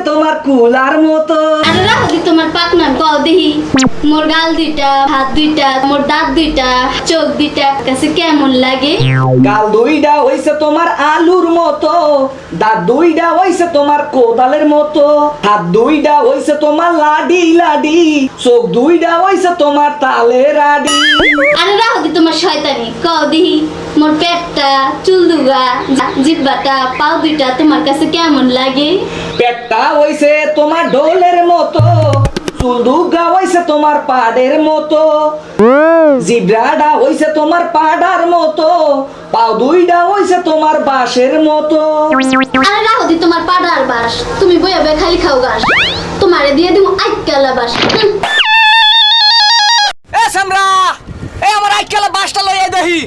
তোমার কুলার মতো। আরে রাখো দি তোমার পাকনাম কও দেহি। মোর গাল দুইটা, হাত দুইটা, মোর দাঁত দুইটা, চোখ দুইটা কাছে কেমন লাগে? গাল দুইটা হইছে তোমার আলুর মতো, দাঁত দুইটা হইছে তোমার কোদালের মতো, হাত দুইটা হইছে তোমার লাডি লাডি, চোখ দুইটা হইছে তোমার তালের আডি। আরে রাখো দি তোমার শয়তানি কও দেহি। মোর পেটটা, চুল দুগা, জিহ্বাটা, পাও দুইটা তোমার কাছে কেমন লাগে? পেটটা হইছে তোমার ঢোলের মতো, চুল দুগা হইছে তোমার পাড়ের মতো, জিব্রাটা হইছে তোমার পাড়ার মতো, পাও দুইটা হইছে তোমার বাঁশের মতো। আরে রাখো দি তোমার পাড়ার বাস, তুমি বইয়া বইয়া খালি খাও ঘাস, তোমারে দিয়ে দিমু আইকালা বাস। এ সামরা, এ আমার আইকালা বাসটা লইয়া দেহি।